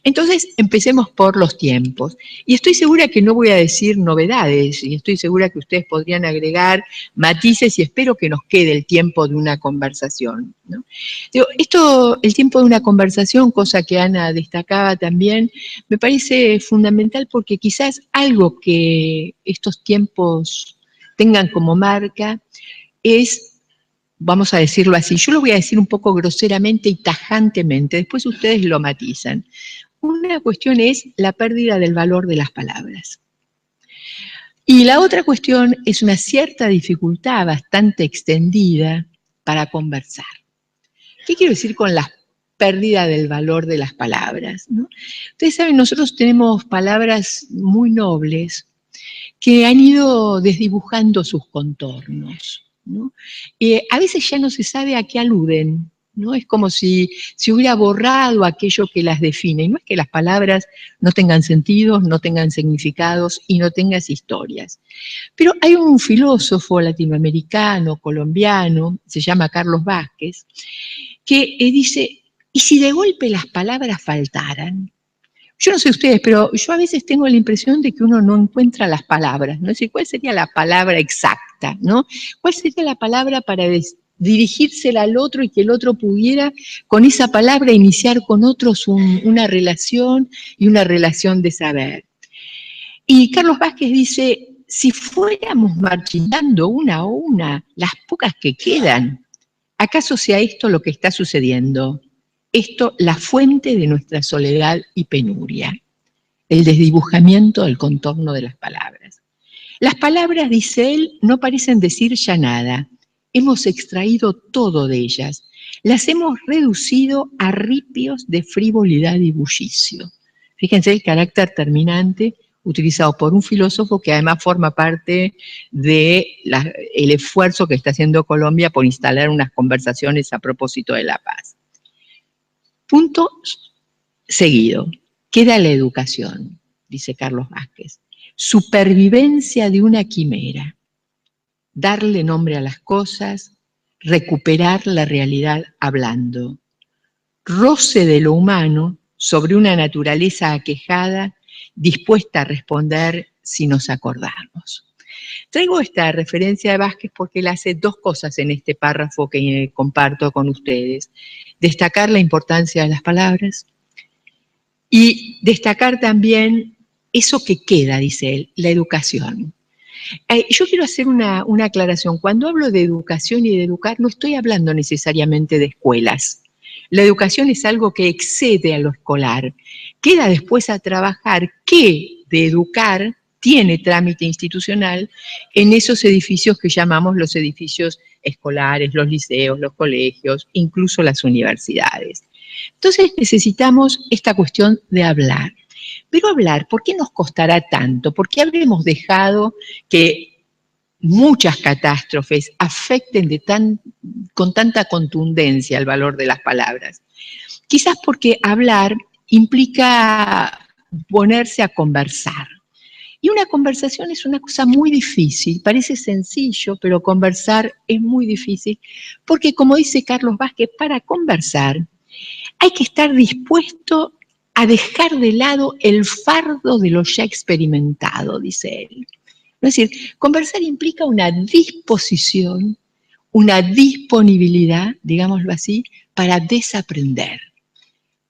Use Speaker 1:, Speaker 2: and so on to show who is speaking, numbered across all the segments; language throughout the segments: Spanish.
Speaker 1: Entonces, empecemos por los tiempos. Y estoy segura que no voy a decir novedades, y estoy segura que ustedes podrían agregar matices, y espero que nos quede el tiempo de una conversación, ¿no? Digo, el tiempo de una conversación, cosa que Ana destacaba también, me parece fundamental porque quizás algo que estos tiempos tengan como marca es, vamos a decirlo así, yo lo voy a decir un poco groseramente y tajantemente, después ustedes lo matizan. Una cuestión es la pérdida del valor de las palabras. Y la otra cuestión es una cierta dificultad bastante extendida para conversar. ¿Qué quiero decir con la pérdida del valor de las palabras, ¿no? Ustedes saben, nosotros tenemos palabras muy nobles que han ido desdibujando sus contornos, ¿no? A veces ya no se sabe a qué aluden, ¿no? Es como si se hubiera borrado aquello que las define. Y no es que las palabras no tengan sentidos, no tengan significados y no tengan historias. Pero hay un filósofo latinoamericano, colombiano, se llama Carlos Vázquez, que dice, ¿y si de golpe las palabras faltaran? Yo no sé ustedes, pero yo a veces tengo la impresión de que uno no encuentra las palabras, ¿no? Es decir, ¿cuál sería la palabra exacta, ¿no? ¿Cuál sería la palabra para dirigírsela al otro y que el otro pudiera con esa palabra iniciar con otros una relación y una relación de saber? Y Carlos Vázquez dice, si fuéramos marchitando una a una las pocas que quedan, ¿acaso sea esto lo que está sucediendo? Esto, la fuente de nuestra soledad y penuria, el desdibujamiento del contorno de las palabras. Las palabras, dice él, no parecen decir ya nada. Hemos extraído todo de ellas. Las hemos reducido a ripios de frivolidad y bullicio. Fíjense el carácter terminante utilizado por un filósofo que además forma parte del esfuerzo que está haciendo Colombia por instalar unas conversaciones a propósito de la paz. Punto seguido. Queda la educación, dice Carlos Vázquez. Supervivencia de una quimera. Darle nombre a las cosas, recuperar la realidad hablando. Roce de lo humano sobre una naturaleza aquejada, dispuesta a responder si nos acordamos. Traigo esta referencia de Vázquez porque él hace dos cosas en este párrafo que comparto con ustedes. Destacar la importancia de las palabras y destacar también eso que queda, dice él, la educación. Yo quiero hacer una aclaración. Cuando hablo de educación y de educar, no estoy hablando necesariamente de escuelas. La educación es algo que excede a lo escolar. Queda después a trabajar qué de educar tiene trámite institucional en esos edificios que llamamos los edificios escolares, los liceos, los colegios, incluso las universidades. Entonces necesitamos esta cuestión de hablar. Pero hablar, ¿por qué nos costará tanto? ¿Por qué habremos dejado que muchas catástrofes afecten con tanta contundencia el valor de las palabras? Quizás porque hablar implica ponerse a conversar. Y una conversación es una cosa muy difícil, parece sencillo, pero conversar es muy difícil, porque como dice Carlos Vázquez, para conversar hay que estar dispuesto a dejar de lado el fardo de lo ya experimentado, dice él. Es decir, conversar implica una disposición, una disponibilidad, digámoslo así, para desaprender,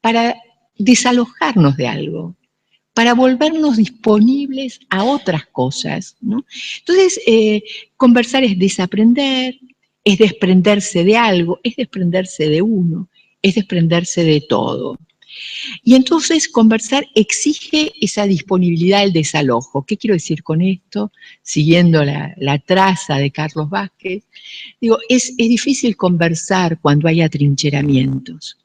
Speaker 1: para desalojarnos de algo, para volvernos disponibles a otras cosas, ¿no? Entonces, conversar es desaprender, es desprenderse de algo, es desprenderse de uno, es desprenderse de todo. Y entonces conversar exige esa disponibilidad al desalojo. ¿Qué quiero decir con esto? Siguiendo la traza de Carlos Vázquez, digo, es difícil conversar cuando hay atrincheramientos.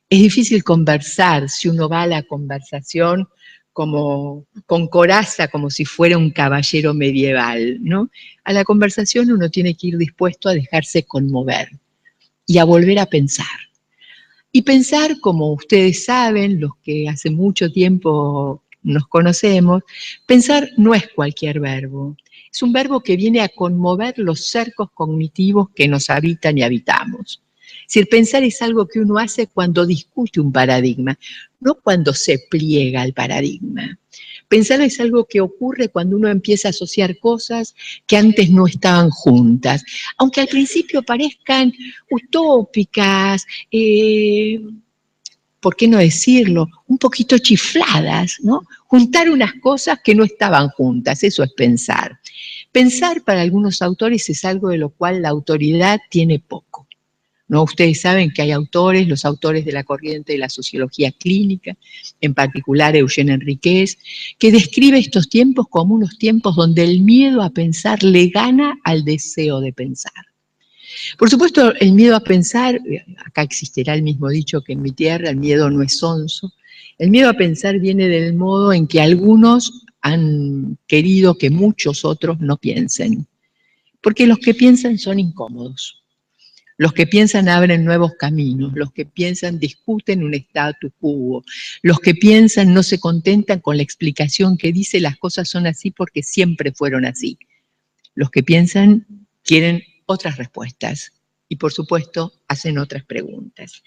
Speaker 1: Es difícil conversar si uno va a la conversación como con coraza, como si fuera un caballero medieval, ¿no? A la conversación uno tiene que ir dispuesto a dejarse conmover y a volver a pensar. Y pensar, como ustedes saben, los que hace mucho tiempo nos conocemos, pensar no es cualquier verbo. Es un verbo que viene a conmover los cercos cognitivos que nos habitan y habitamos. Es decir, pensar es algo que uno hace cuando discute un paradigma, no cuando se pliega al paradigma. Pensar es algo que ocurre cuando uno empieza a asociar cosas que antes no estaban juntas, aunque al principio parezcan utópicas, ¿por qué no decirlo? Un poquito chifladas, ¿no? Juntar unas cosas que no estaban juntas, eso es pensar. Pensar para algunos autores es algo de lo cual la autoridad tiene poco. ¿No? Ustedes saben que hay autores, los autores de la corriente de la sociología clínica, en particular Eugene Enriquez, que describe estos tiempos como unos tiempos donde el miedo a pensar le gana al deseo de pensar. Por supuesto, el miedo a pensar, acá existirá el mismo dicho que en mi tierra, el miedo no es sonso. El miedo a pensar viene del modo en que algunos han querido que muchos otros no piensen, porque los que piensan son incómodos. Los que piensan abren nuevos caminos, los que piensan discuten un statu quo, los que piensan no se contentan con la explicación que dice las cosas son así porque siempre fueron así. Los que piensan quieren otras respuestas y por supuesto hacen otras preguntas.